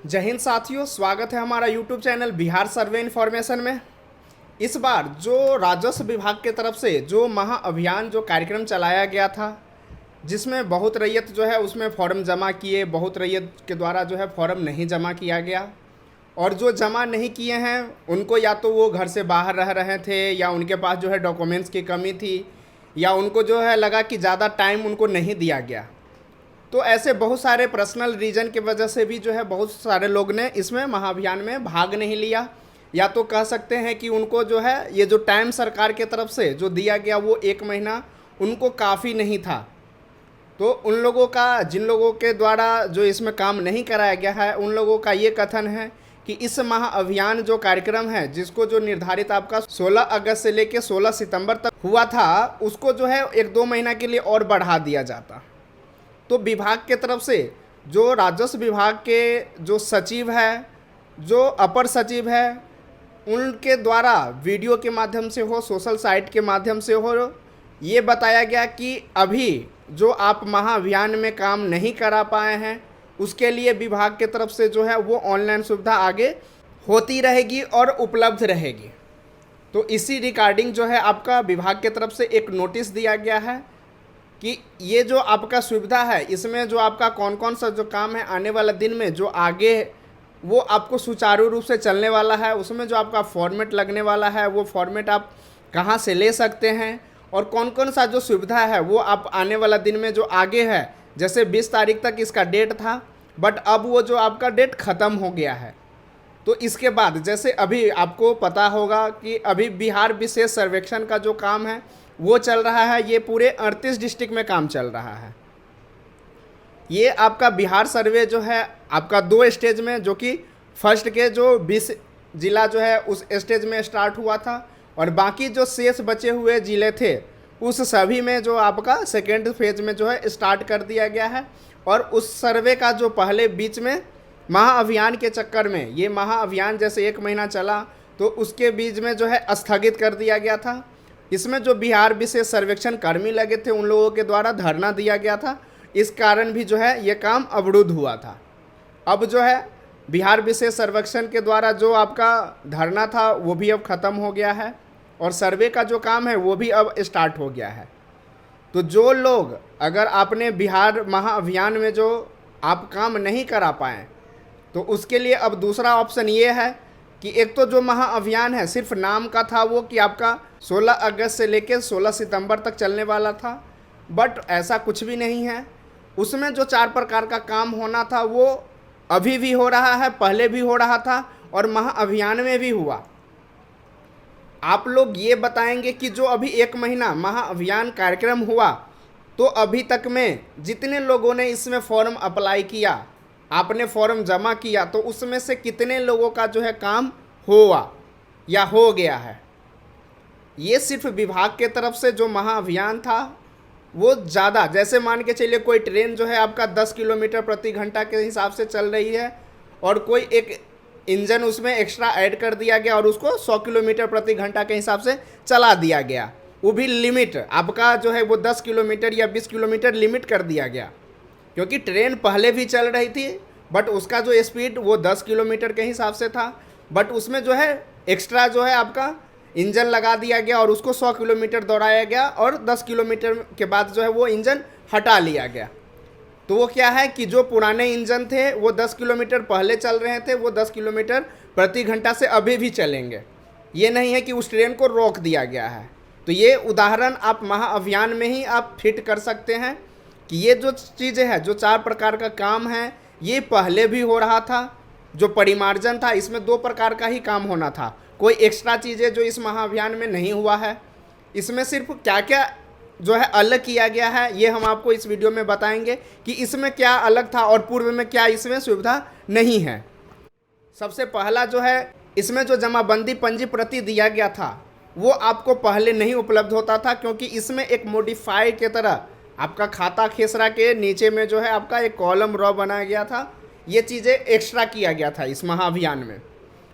जय हिंद साथियों, स्वागत है हमारा यूट्यूब चैनल बिहार सर्वे इन्फॉर्मेशन में। इस बार जो राजस्व विभाग के तरफ से जो महाअभियान जो कार्यक्रम चलाया गया था, जिसमें बहुत रैयत जो है उसमें फॉर्म जमा किए, बहुत रैयत के द्वारा जो है फॉर्म नहीं जमा किया गया और जो जमा नहीं किए हैं उनको या तो वो घर से बाहर रह रहे थे या उनके पास जो है डॉक्यूमेंट्स की कमी थी या उनको जो है लगा कि ज़्यादा टाइम उनको नहीं दिया गया। तो ऐसे बहुत सारे पर्सनल रीज़न की वजह से भी जो है बहुत सारे लोग ने इसमें महाअभियान में भाग नहीं लिया, या तो कह सकते हैं कि उनको जो है ये जो टाइम सरकार के तरफ से जो दिया गया वो 1 महीना उनको काफ़ी नहीं था। तो उन लोगों का, जिन लोगों के द्वारा जो इसमें काम नहीं कराया गया है, उन लोगों का ये कथन है कि इस महाअभियान जो कार्यक्रम है जिसको जो निर्धारित आपका 16 अगस्त से लेकर 16 सितंबर तक हुआ था, उसको जो है 1-2 महीना के लिए और बढ़ा दिया जाता। तो विभाग के तरफ से जो राजस्व विभाग के जो सचिव है, जो अपर सचिव है, उनके द्वारा वीडियो के माध्यम से हो, सोशल साइट के माध्यम से हो, ये बताया गया कि अभी जो आप महाअभियान में काम नहीं करा पाए हैं उसके लिए विभाग के तरफ से जो है वो ऑनलाइन सुविधा आगे होती रहेगी और उपलब्ध रहेगी। तो इसी रिगार्डिंग जो है आपका विभाग के तरफ से एक नोटिस दिया गया है कि ये जो आपका सुविधा है इसमें जो आपका कौन कौन सा जो काम है आने वाला दिन में जो आगे वो आपको सुचारू रूप से चलने वाला है, उसमें जो आपका फॉर्मेट लगने वाला है वो फॉर्मेट आप कहाँ से ले सकते हैं और कौन कौन सा जो सुविधा है वो आप आने वाला दिन में जो आगे है, जैसे 20 तारीख तक इसका डेट था बट अब वो जो आपका डेट ख़त्म हो गया है। तो इसके बाद जैसे अभी आपको पता होगा कि अभी बिहार विशेष सर्वेक्षण का जो काम है वो चल रहा है, ये पूरे 38 डिस्ट्रिक्ट में काम चल रहा है। ये आपका बिहार सर्वे जो है आपका 2 स्टेज में, जो कि फर्स्ट के जो 20 ज़िला जो है उस स्टेज में स्टार्ट हुआ था और बाकी जो शेष बचे हुए ज़िले थे उस सभी में जो आपका सेकेंड फेज में जो है स्टार्ट कर दिया गया है। और उस सर्वे का जो पहले बीच में महाअभियान के चक्कर में, ये महाअभियान जैसे 1 महीना चला तो उसके बीच में जो है स्थगित कर दिया गया था। इसमें जो बिहार विशेष सर्वेक्षण कर्मी लगे थे उन लोगों के द्वारा धरना दिया गया था, इस कारण भी जो है ये काम अवरुद्ध हुआ था। अब जो है बिहार विशेष सर्वेक्षण के द्वारा जो आपका धरना था वो भी अब ख़त्म हो गया है और सर्वे का जो काम है वो भी अब स्टार्ट हो गया है। तो जो लोग, अगर आपने बिहार महाअभियान में जो आप काम नहीं करा पाए तो उसके लिए अब दूसरा ऑप्शन ये है कि एक तो जो महाअभियान है सिर्फ नाम का था वो कि आपका 16 अगस्त से लेकर 16 सितंबर तक चलने वाला था, बट ऐसा कुछ भी नहीं है। उसमें जो 4 प्रकार का काम होना था वो अभी भी हो रहा है, पहले भी हो रहा था और महाअभियान में भी हुआ। आप लोग ये बताएंगे कि जो अभी 1 महीना महाअभियान कार्यक्रम हुआ तो अभी तक में जितने लोगों ने इसमें फॉर्म अप्लाई किया, आपने फॉर्म जमा किया, तो उसमें से कितने लोगों का जो है काम हुआ या हो गया है। ये सिर्फ विभाग के तरफ से जो महाअभियान था वो ज़्यादा, जैसे मान के चलिए कोई ट्रेन जो है आपका 10 किलोमीटर प्रति घंटा के हिसाब से चल रही है और कोई एक इंजन उसमें एक्स्ट्रा ऐड कर दिया गया और उसको 100 किलोमीटर प्रति घंटा के हिसाब से चला दिया गया, वो भी लिमिट आपका जो है वो 10 किलोमीटर या 20 किलोमीटर लिमिट कर दिया गया, क्योंकि ट्रेन पहले भी चल रही थी बट उसका जो स्पीड वो 10 किलोमीटर के हिसाब से था, बट उसमें जो है एक्स्ट्रा जो है आपका इंजन लगा दिया गया और उसको 100 किलोमीटर दौड़ाया गया और 10 किलोमीटर के बाद जो है वो इंजन हटा लिया गया। तो वो क्या है कि जो पुराने इंजन थे वो 10 किलोमीटर पहले चल रहे थे, वो 10 किलोमीटर प्रति घंटा से अभी भी चलेंगे। ये नहीं है कि उस ट्रेन को रोक दिया गया है। तो ये उदाहरण आप महाअभियान में ही आप फिट कर सकते हैं कि ये जो चीज़ें हैं, जो 4 प्रकार का काम है, ये पहले भी हो रहा था। जो परिमार्जन था इसमें 2 प्रकार का ही काम होना था, कोई एक्स्ट्रा चीज़ें जो इस महाअभियान में नहीं हुआ है। इसमें सिर्फ क्या क्या जो है अलग किया गया है ये हम आपको इस वीडियो में बताएंगे कि इसमें क्या अलग था और पूर्व में क्या इसमें सुविधा नहीं है। सबसे पहला जो है, इसमें जो जमाबंदी पंजी प्रति दिया गया था वो आपको पहले नहीं उपलब्ध होता था, क्योंकि इसमें एक मॉडिफाई के तरह आपका खाता खेसरा के नीचे में जो है आपका एक कॉलम रॉ बनाया गया था। ये चीज़ें एक्स्ट्रा किया गया था इस महाअभियान में,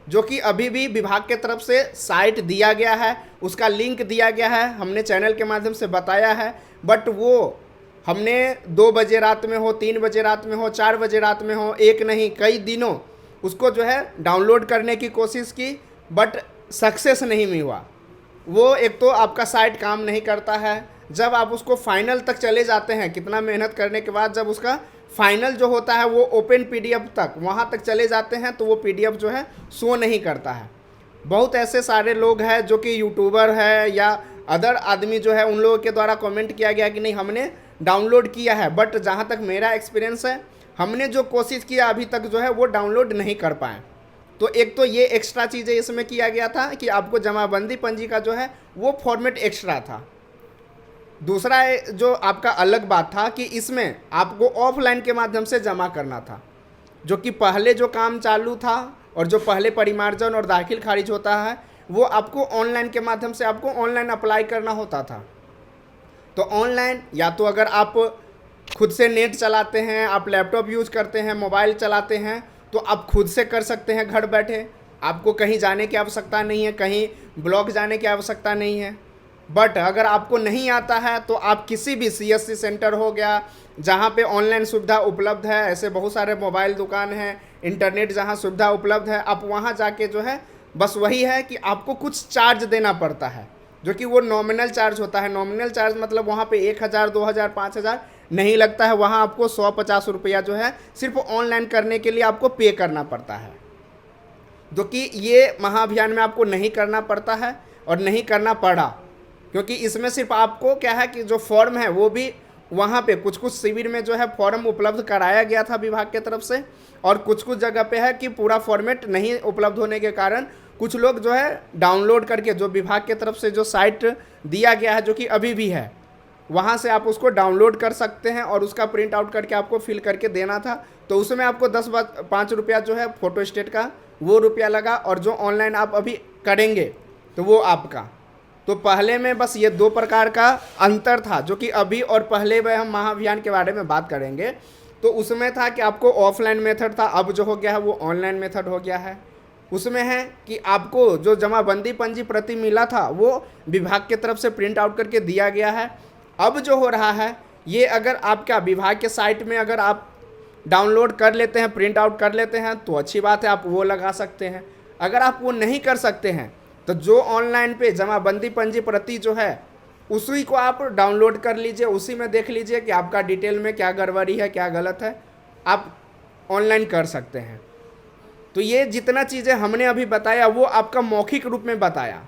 जो कि अभी भी विभाग के तरफ से साइट दिया गया है, उसका लिंक दिया गया है, हमने चैनल के माध्यम से बताया है, बट वो हमने 2 बजे रात में हो, 3 बजे रात में हो, 4 बजे रात में हो, एक नहीं कई दिनों उसको जो है डाउनलोड करने की कोशिश की, बट सक्सेस नहीं हुआ। वो एक तो आपका साइट काम नहीं करता है। जब आप उसको फाइनल तक चले जाते हैं, कितना मेहनत करने के बाद जब उसका फाइनल जो होता है वो ओपन पीडीएफ तक वहाँ तक चले जाते हैं, तो वो पीडीएफ जो है शो नहीं करता है। बहुत ऐसे सारे लोग हैं जो कि यूट्यूबर है या अदर आदमी जो है, उन लोगों के द्वारा कमेंट किया गया कि नहीं हमने डाउनलोड किया है, बट जहाँ तक मेरा एक्सपीरियंस है, हमने जो कोशिश किया अभी तक जो है वो डाउनलोड नहीं कर पाए। तो एक तो ये एक्स्ट्रा चीज़ें इसमें किया गया था कि आपको जमाबंदी पंजी का जो है वो फॉर्मेट एक्स्ट्रा था। दूसरा जो आपका अलग बात था कि इसमें आपको ऑफलाइन के माध्यम से जमा करना था, जो कि पहले जो काम चालू था और जो पहले परिमार्जन और दाखिल खारिज होता है वो आपको ऑनलाइन के माध्यम से आपको ऑनलाइन अप्लाई करना होता था। तो ऑनलाइन या तो अगर आप खुद से नेट चलाते हैं, आप लैपटॉप यूज करते हैं, मोबाइल चलाते हैं, तो आप खुद से कर सकते हैं घर बैठे। आपको कहीं जाने की आवश्यकता नहीं है, कहीं ब्लॉक जाने की आवश्यकता नहीं है। बट अगर आपको नहीं आता है तो आप किसी भी सीएससी सेंटर हो गया जहाँ पे ऑनलाइन सुविधा उपलब्ध है, ऐसे बहुत सारे मोबाइल दुकान हैं, इंटरनेट जहाँ सुविधा उपलब्ध है, आप वहाँ जाके जो है बस वही है कि आपको कुछ चार्ज देना पड़ता है, जो कि वो नॉमिनल चार्ज होता है। नॉमिनल चार्ज मतलब वहाँ पे 1000, 2000, 5000 नहीं लगता है। वहाँ आपको 150 रुपया जो है सिर्फ ऑनलाइन करने के लिए आपको पे करना पड़ता है, जो कि ये महाअभियान में आपको नहीं करना पड़ता है और नहीं करना पड़ा, क्योंकि इसमें सिर्फ आपको क्या है कि जो फॉर्म है वो भी वहाँ पे कुछ कुछ शिविर में जो है फॉर्म उपलब्ध कराया गया था विभाग के तरफ से, और कुछ कुछ जगह पे है कि पूरा फॉर्मेट नहीं उपलब्ध होने के कारण कुछ लोग जो है डाउनलोड करके, जो विभाग के तरफ से जो साइट दिया गया है जो कि अभी भी है, वहाँ से आप उसको डाउनलोड कर सकते हैं और उसका प्रिंट आउट करके आपको फिल करके देना था। तो उसमें आपको 5 रुपया जो है फ़ोटो स्टेट का वो रुपया लगा, और जो ऑनलाइन आप अभी करेंगे तो वो आपका। तो पहले में बस ये 2 प्रकार का अंतर था, जो कि अभी और पहले में हम महाअभियान के बारे में बात करेंगे। तो उसमें था कि आपको ऑफलाइन मेथड था, अब जो हो गया है वो ऑनलाइन मेथड हो गया है। उसमें है कि आपको जो जमाबंदी पंजी प्रति मिला था वो विभाग के तरफ से प्रिंट आउट करके दिया गया है। अब जो हो रहा है ये, अगर आपका विभाग के साइट में अगर आप डाउनलोड कर लेते हैं, प्रिंट आउट कर लेते हैं तो अच्छी बात है, आप वो लगा सकते हैं। अगर आप वो नहीं कर सकते हैं तो जो ऑनलाइन पे जमाबंदी पंजी प्रति जो है उसी को आप डाउनलोड कर लीजिए, उसी में देख लीजिए कि आपका डिटेल में क्या गड़बड़ी है, क्या गलत है, आप ऑनलाइन कर सकते हैं। तो ये जितना चीज़ें हमने अभी बताया वो आपका मौखिक रूप में बताया,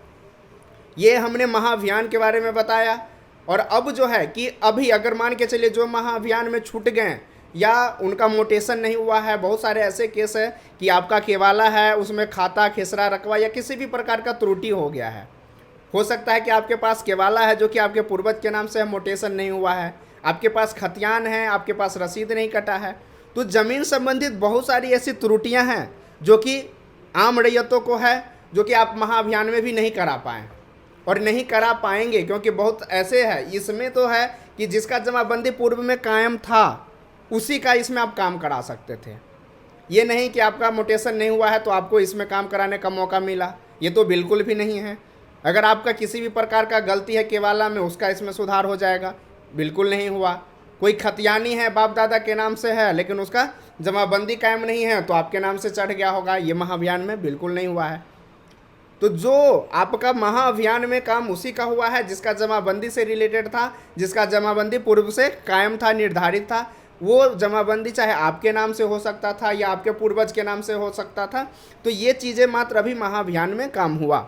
ये हमने महाअभियान के बारे में बताया। और अब जो है कि अभी अगर मान के चलिए जो महाअभियान में छूट गए या उनका मोटेशन नहीं हुआ है, बहुत सारे ऐसे केस है कि आपका केवाला है, उसमें खाता, खेसरा, रकबा या किसी भी प्रकार का त्रुटि हो गया है। हो सकता है कि आपके पास केवाला है जो कि आपके पूर्वज के नाम से है, मोटेशन नहीं हुआ है, आपके पास खतियान है, आपके पास रसीद नहीं कटा है। तो ज़मीन संबंधित बहुत सारी ऐसी त्रुटियाँ हैं जो कि आम रैयतों को है, जो कि आप महाअभियान में भी नहीं करा पाएँ और नहीं करा पाएंगे, क्योंकि बहुत ऐसे है। इसमें तो है कि जिसका जमाबंदी पूर्व में कायम था उसी का इसमें आप काम करा सकते थे। ये नहीं कि आपका मोटेशन नहीं हुआ है तो आपको इसमें काम कराने का मौका मिला, ये तो बिल्कुल भी नहीं है। अगर आपका किसी भी प्रकार का गलती है केवाला में, उसका इसमें सुधार हो जाएगा, बिल्कुल नहीं हुआ। कोई खतियानी है, बाप दादा के नाम से है, लेकिन उसका जमाबंदी कायम नहीं है तो आपके नाम से चढ़ गया होगा, ये महाअभियान में बिल्कुल नहीं हुआ है। तो जो आपका महाअभियान में काम उसी का हुआ है जिसका जमाबंदी से रिलेटेड था, जिसका जमाबंदी पूर्व से कायम था, निर्धारित था। वो जमाबंदी चाहे आपके नाम से हो सकता था या आपके पूर्वज के नाम से हो सकता था। तो ये चीज़ें मात्र अभी महाअभियान में काम हुआ।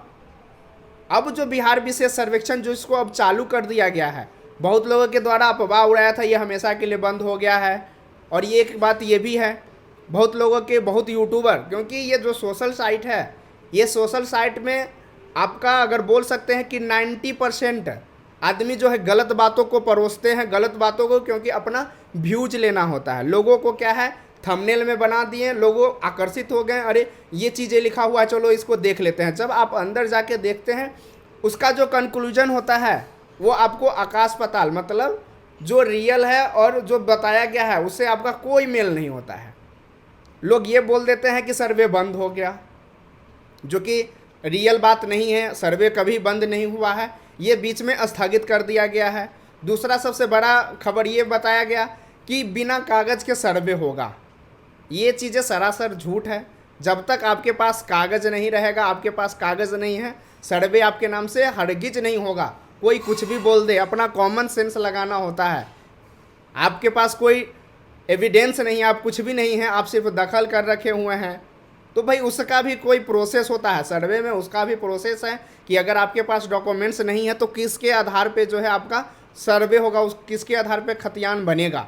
अब जो बिहार विशेष सर्वेक्षण जो इसको अब चालू कर दिया गया है, बहुत लोगों के द्वारा अफवाह उड़ाया था ये हमेशा के लिए बंद हो गया है। और ये एक बात ये भी है, बहुत लोगों के, बहुत यूट्यूबर, क्योंकि ये जो सोशल साइट है, ये सोशल साइट में आपका अगर बोल सकते हैं कि 90% आदमी जो है गलत बातों को परोसते हैं, गलत बातों को, क्योंकि अपना व्यूज लेना होता है। लोगों को क्या है, थंबनेल में बना दिए, लोग आकर्षित हो गए, अरे ये चीज़ें लिखा हुआ है चलो इसको देख लेते हैं। जब आप अंदर जाके देखते हैं उसका जो कंक्लूजन होता है वो आपको आकाश पाताल, मतलब जो रियल है और जो बताया गया है उससे आपका कोई मेल नहीं होता है। लोग ये बोल देते हैं कि सर्वे बंद हो गया, जो कि रियल बात नहीं है। सर्वे कभी बंद नहीं हुआ है, ये बीच में स्थगित कर दिया गया है। दूसरा सबसे बड़ा खबर ये बताया गया कि बिना कागज़ के सर्वे होगा। ये चीज़ें सरासर झूठ है। जब तक आपके पास कागज़ नहीं रहेगा, आपके पास कागज़ नहीं है, सर्वे आपके नाम से हरगिज नहीं होगा। कोई कुछ भी बोल दे, अपना कॉमन सेंस लगाना होता है। आपके पास कोई एविडेंस नहीं है, आप कुछ भी नहीं है, आप सिर्फ दखल कर रखे हुए हैं, तो भाई उसका भी कोई प्रोसेस होता है। सर्वे में उसका भी प्रोसेस है कि अगर आपके पास डॉक्यूमेंट्स नहीं है तो किसके आधार पे जो है आपका सर्वे होगा, उस किसके आधार पे खतियान बनेगा।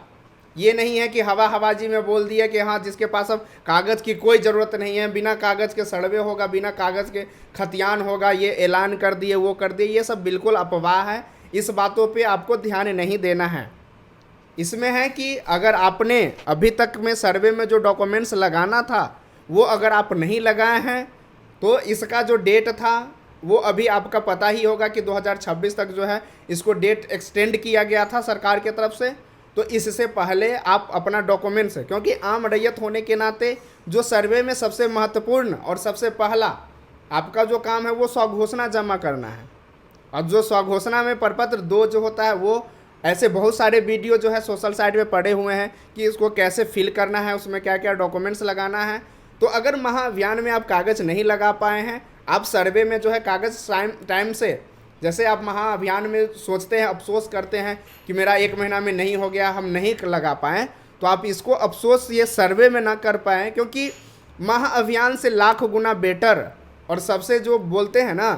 ये नहीं है कि हवा हवाजी में बोल दिया कि हाँ जिसके पास अब कागज़ की कोई ज़रूरत नहीं है, बिना कागज़ के सर्वे होगा, बिना कागज़ के खतियान होगा, ये ऐलान कर दिए, वो कर दिए। ये सब बिल्कुल अफवाह है। इस बातों पे आपको ध्यान नहीं देना है। इसमें है कि अगर आपने अभी तक में सर्वे में जो डॉक्यूमेंट्स लगाना था वो अगर आप नहीं लगाए हैं तो इसका जो डेट था वो अभी आपका पता ही होगा कि 2026 तक जो है इसको डेट एक्सटेंड किया गया था सरकार की तरफ से। तो इससे पहले आप अपना डॉक्यूमेंट्स, क्योंकि आम रैयत होने के नाते जो सर्वे में सबसे महत्वपूर्ण और सबसे पहला आपका जो काम है वो स्वघोषणा जमा करना है। और जो स्वघोषणा में प्रपत्र 2 जो होता है वो ऐसे बहुत सारे वीडियो जो है सोशल साइट पे पड़े हुए हैं कि इसको कैसे फिल करना है, उसमें क्या क्या डॉक्यूमेंट्स लगाना है। तो अगर महाअभियान में आप कागज़ नहीं लगा पाए हैं, आप सर्वे में जो है कागज़ टाइम से, जैसे आप महाअभियान में सोचते हैं, अफसोस करते हैं कि मेरा 1 महीना में नहीं हो गया, हम नहीं लगा पाएँ, तो आप इसको अफसोस ये सर्वे में ना कर पाएँ, क्योंकि महाअभियान से लाख गुना बेटर और सबसे जो बोलते हैं ना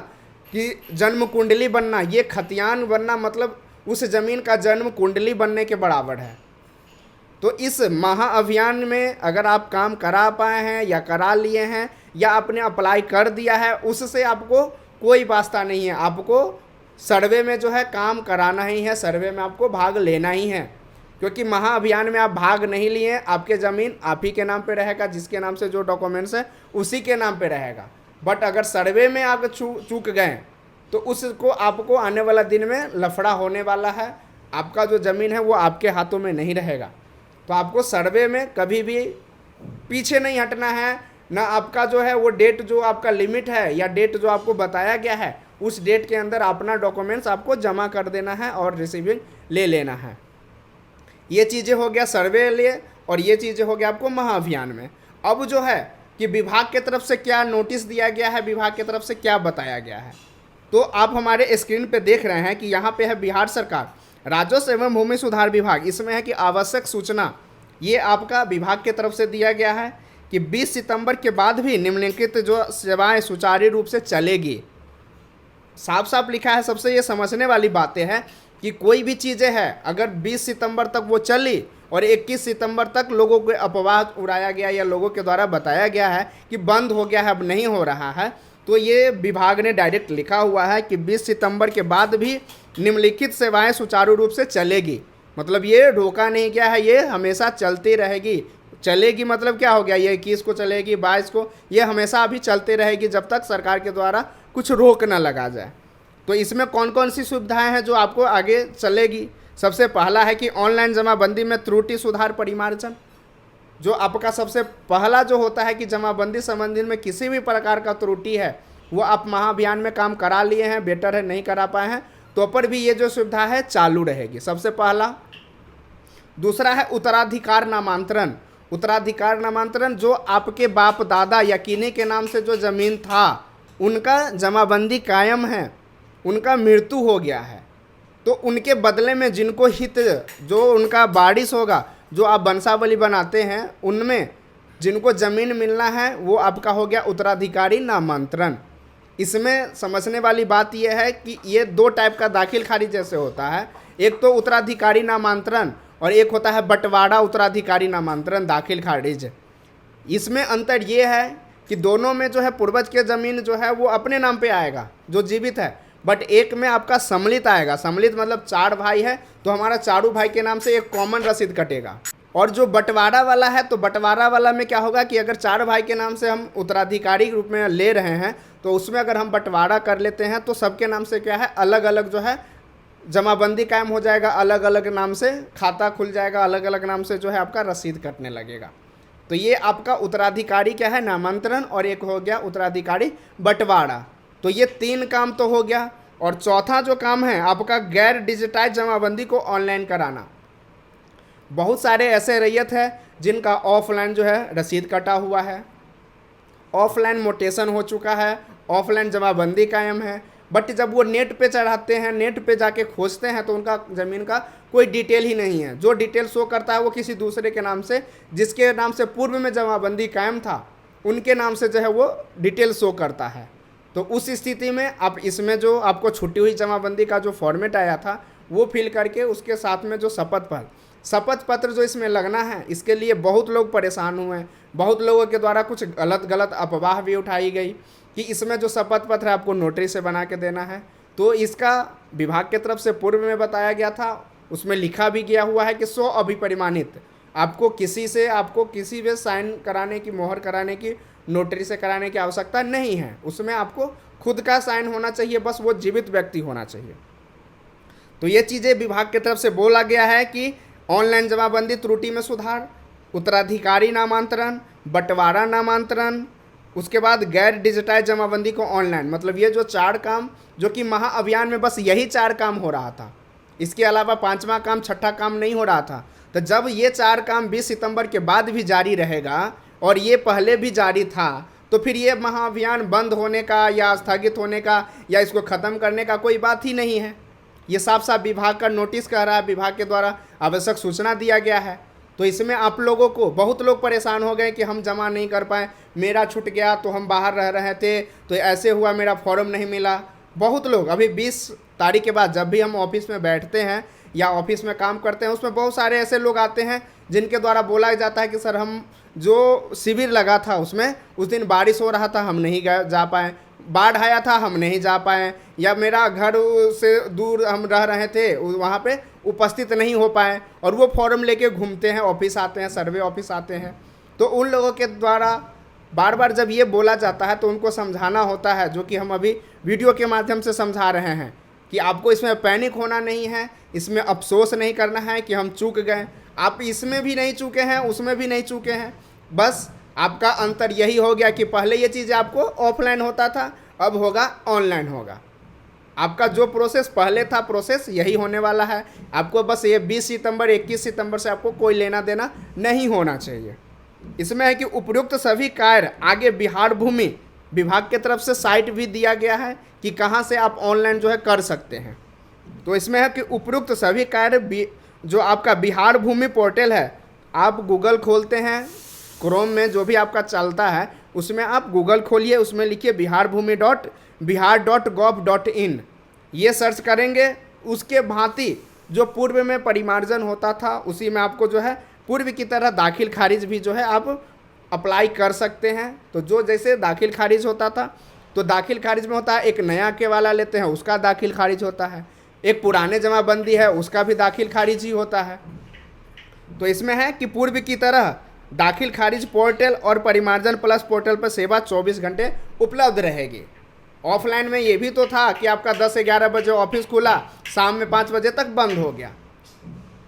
कि जन्म कुंडली बनना, ये खतियान बनना मतलब उस ज़मीन का जन्म कुंडली बनने के बराबर है। तो इस महाअभियान में अगर आप काम करा पाए हैं या करा लिए हैं या आपने अप्लाई कर दिया है, उससे आपको कोई वास्ता नहीं है। आपको सर्वे में जो है काम कराना ही है, सर्वे में आपको भाग लेना ही है, क्योंकि महाअभियान में आप भाग नहीं लिए, आपके ज़मीन आप ही के नाम पे रहेगा, जिसके नाम से जो डॉक्यूमेंट्स है उसी के नाम पे रहेगा। बट अगर सर्वे में आप चूक गए तो उसको आपको आने वाला दिन में लफड़ा होने वाला है। आपका जो ज़मीन है वो आपके हाथों में नहीं रहेगा। तो आपको सर्वे में कभी भी पीछे नहीं हटना है। ना आपका जो है वो डेट जो आपका लिमिट है या डेट जो आपको बताया गया है उस डेट के अंदर अपना डॉक्यूमेंट्स आपको जमा कर देना है और रिसीविंग ले लेना है। ये चीज़ें हो गया सर्वे लिए और ये चीज़ें हो गया आपको महाअभियान में। अब जो है कि विभाग की तरफ से क्या नोटिस दिया गया है, विभाग की तरफ से क्या बताया गया है, तो आप हमारे स्क्रीन पे देख रहे हैं कि यहाँ पे है बिहार सरकार राजस्व एवं भूमि सुधार विभाग। इसमें है कि आवश्यक सूचना ये आपका विभाग की तरफ से दिया गया है कि 20 सितंबर के बाद भी निम्नलिखित जो सेवाएं सुचारू रूप से चलेगी। साफ साफ लिखा है। सबसे ये समझने वाली बातें हैं कि कोई भी चीज़ें हैं अगर 20 सितंबर तक वो चली और 21 सितंबर तक लोगों को अफवाह उड़ाया गया या लोगों के द्वारा बताया गया है कि बंद हो गया है, अब नहीं हो रहा है, तो ये विभाग ने डायरेक्ट लिखा हुआ है कि 20 सितंबर के बाद भी निम्नलिखित सेवाएं सुचारू रूप से चलेगी। मतलब ये रोका नहीं गया है, ये हमेशा चलती रहेगी। चलेगी मतलब क्या हो गया, ये 21 को चलेगी, 22 को, ये हमेशा अभी चलती रहेगी जब तक सरकार के द्वारा कुछ रोक ना लगा जाए। तो इसमें कौन कौन सी सुविधाएं हैं जो आपको आगे चलेगी। सबसे पहला है कि ऑनलाइन जमाबंदी में त्रुटि सुधार परिमार्जन। जो आपका सबसे पहला जो होता है कि जमाबंदी संबंधी में किसी भी प्रकार का त्रुटि है वो आप महाअभियान में काम करा लिए हैं, बेटर है नहीं करा पाए हैं, तो पर भी ये जो सुविधा है चालू रहेगी, सबसे पहला। दूसरा है उत्तराधिकार नामांतरण। उत्तराधिकार नामांतरण जो आपके बाप दादा या किन्हीं के नाम से जो ज़मीन था उनका जमाबंदी कायम है, उनका मृत्यु हो गया है, तो उनके बदले में जिनको हित जो उनका वारिस होगा, जो आप वंशावली बनाते हैं उनमें जिनको ज़मीन मिलना है वो आपका हो गया उत्तराधिकारी नामांतरण। इसमें समझने वाली बात यह है कि ये 2 टाइप का दाखिल खारिज जैसे होता है। एक तो उत्तराधिकारी नामांतरण और एक होता है बंटवारा उत्तराधिकारी नामांतरण दाखिल खारिज। इसमें अंतर ये है कि दोनों में जो है पूर्वज के ज़मीन जो है वो अपने नाम पे आएगा जो जीवित है, बट एक में आपका सम्मिलित आएगा। सम्मिलित मतलब 4 भाई है तो हमारा चारों भाई के नाम से एक कॉमन रसीद कटेगा। और जो बंटवारा वाला है तो बंटवारा वाला में क्या होगा कि अगर 4 भाई के नाम से हम उत्तराधिकारी रूप में ले रहे हैं तो उसमें अगर हम बंटवारा कर लेते हैं तो सबके नाम से क्या है अलग अलग जो है जमाबंदी कायम हो जाएगा, अलग अलग नाम से खाता खुल जाएगा, अलग अलग नाम से जो है आपका रसीद कटने लगेगा। तो ये आपका उत्तराधिकारी क्या है नामांतरण और एक हो गया उत्तराधिकारी बंटवारा। तो ये 3 काम तो हो गया। और चौथा जो काम है आपका गैर डिजिटाइज जमाबंदी को ऑनलाइन कराना। बहुत सारे ऐसे रैयत है जिनका ऑफलाइन जो है रसीद कटा हुआ है, ऑफलाइन मोटेशन हो चुका है, ऑफलाइन जमाबंदी कायम है। बट जब वो नेट पे चढ़ाते हैं, नेट पे जाके खोजते हैं तो उनका ज़मीन का कोई डिटेल ही नहीं है। जो डिटेल शो करता है वो किसी दूसरे के नाम से, जिसके नाम से पूर्व में जमाबंदी कायम था, उनके नाम से जो है वो डिटेल शो करता है। तो उस स्थिति में आप इसमें जो आपको छुट्टी हुई जमाबंदी का जो फॉर्मेट आया था वो फिल करके उसके साथ में जो शपथ पत्र जो इसमें लगना है, इसके लिए बहुत लोग परेशान हुए हैं। बहुत लोगों के द्वारा कुछ गलत अफवाह भी उठाई गई कि इसमें जो शपथ पत्र है आपको नोटरी से बना के देना है। तो इसका विभाग की तरफ से पूर्व में बताया गया था, उसमें लिखा भी गया हुआ है कि स्व अभिपरिमाणित, आपको किसी भी साइन कराने की, मोहर कराने की, नोटरी से कराने की आवश्यकता नहीं है। उसमें आपको खुद का साइन होना चाहिए, बस वो जीवित व्यक्ति होना चाहिए। तो ये चीज़ें विभाग की तरफ से बोला गया है कि ऑनलाइन जमाबंदी त्रुटि में सुधार, उत्तराधिकारी नामांतरण, बंटवारा नामांतरण, उसके बाद गैर डिजिटाइज जमाबंदी को ऑनलाइन, मतलब ये जो 4 काम, जो कि महाअभियान में बस यही 4 काम हो रहा था, इसके अलावा 5वां काम 6ठा काम नहीं हो रहा था। तो जब ये 4 काम 20 सितंबर के बाद भी जारी रहेगा और ये पहले भी जारी था, तो फिर ये महाअभियान बंद होने का या स्थगित होने का या इसको ख़त्म करने का कोई बात ही नहीं है। ये साफ साफ विभाग का नोटिस कह रहा है, विभाग के द्वारा आवश्यक सूचना दिया गया है। तो इसमें आप लोगों को, बहुत लोग परेशान हो गए कि हम जमा नहीं कर पाए, मेरा छूट गया तो हम बाहर रह रहे थे तो ऐसे हुआ, मेरा फॉर्म नहीं मिला। बहुत लोग अभी 20 तारीख के बाद जब भी हम ऑफिस में बैठते हैं या ऑफिस में काम करते हैं, उसमें बहुत सारे ऐसे लोग आते हैं जिनके द्वारा बोला जाता है कि सर हम जो शिविर लगा था उसमें उस दिन बारिश हो रहा था, हम नहीं जा पाए, बाढ़ आया था हम नहीं जा पाए, या मेरा घर से दूर हम रह रहे थे वहाँ पे उपस्थित नहीं हो पाए, और वो फॉर्म लेके घूमते हैं, ऑफिस आते हैं, सर्वे ऑफिस आते हैं। तो उन लोगों के द्वारा बार बार जब ये बोला जाता है तो उनको समझाना होता है, जो कि हम अभी वीडियो के माध्यम से समझा रहे हैं कि आपको इसमें पैनिक होना नहीं है, इसमें अफसोस नहीं करना है कि हम चूक गए। आप इसमें भी नहीं चूके हैं, उसमें भी नहीं चूके हैं, बस आपका अंतर यही हो गया कि पहले ये चीज़ आपको ऑफलाइन होता था, अब होगा ऑनलाइन होगा। आपका जो प्रोसेस पहले था, प्रोसेस यही होने वाला है। आपको बस ये 20 सितंबर 21 सितंबर से आपको कोई लेना देना नहीं होना चाहिए। इसमें है कि उपयुक्त सभी कार्य आगे बिहार भूमि विभाग की तरफ से साइट भी दिया गया है कि कहाँ से आप ऑनलाइन जो है कर सकते हैं। तो इसमें है कि उपयुक्त सभी कार्य जो आपका बिहार भूमि पोर्टल है, आप गूगल खोलते हैं, क्रोम में जो भी आपका चलता है उसमें आप गूगल खोलिए, उसमें लिखिए bihar.gov.in, ये सर्च करेंगे। उसके भांति जो पूर्व में परिमार्जन होता था उसी में आपको जो है पूर्व की तरह दाखिल खारिज भी जो है आप अप्लाई कर सकते हैं। तो जो जैसे दाखिल खारिज होता था, तो दाखिल खारिज में होता है, एक नया के वाला लेते हैं उसका दाखिल खारिज होता है, एक पुराने जमाबंदी है उसका भी दाखिल खारिज ही होता है। तो इसमें है कि पूर्व की तरह दाखिल खारिज पोर्टल और परिमार्जन प्लस पोर्टल पर सेवा 24 घंटे उपलब्ध रहेगी। ऑफलाइन में ये भी तो था कि आपका 10 से 11 बजे ऑफिस खुला, शाम में 5 बजे तक बंद हो गया,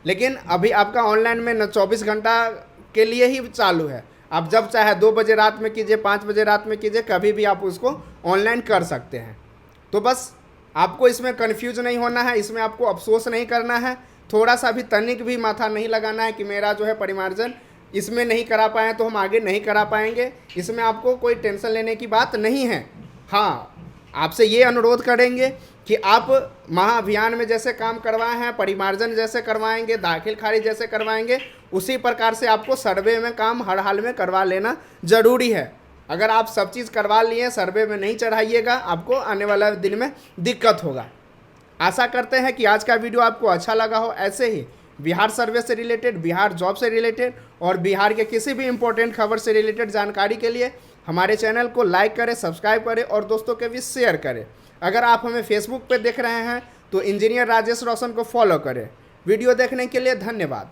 लेकिन अभी आपका ऑनलाइन में न 24 घंटा के लिए ही चालू है। आप जब चाहे 2 बजे रात में कीजिए, 5 बजे रात में कीजिए, कभी भी आप उसको ऑनलाइन कर सकते हैं। तो बस आपको इसमें कन्फ्यूज नहीं होना है, इसमें आपको अफसोस नहीं करना है, थोड़ा सा भी तनिक भी माथा नहीं लगाना है कि मेरा जो है परिमार्जन इसमें नहीं करा पाए तो हम आगे नहीं करा पाएंगे। इसमें आपको कोई टेंशन लेने की बात नहीं है। हाँ, आपसे ये अनुरोध करेंगे कि आप महाअभियान में जैसे काम करवाए हैं, परिमार्जन जैसे करवाएंगे, दाखिल खारिज जैसे करवाएंगे, उसी प्रकार से आपको सर्वे में काम हर हाल में करवा लेना ज़रूरी है। अगर आप सब चीज़ करवा लिए, सर्वे में नहीं चढ़ाइएगा, आपको आने वाला दिन में दिक्कत होगा। आशा करते हैं कि आज का वीडियो आपको अच्छा लगा हो। ऐसे ही बिहार सर्वे से रिलेटेड, बिहार जॉब से रिलेटेड और बिहार के किसी भी इम्पोर्टेंट खबर से रिलेटेड जानकारी के लिए हमारे चैनल को लाइक करें, सब्सक्राइब करें और दोस्तों के बीच शेयर करें। अगर आप हमें फेसबुक पर देख रहे हैं तो इंजीनियर राजेश रोशन को फॉलो करें। वीडियो देखने के लिए धन्यवाद।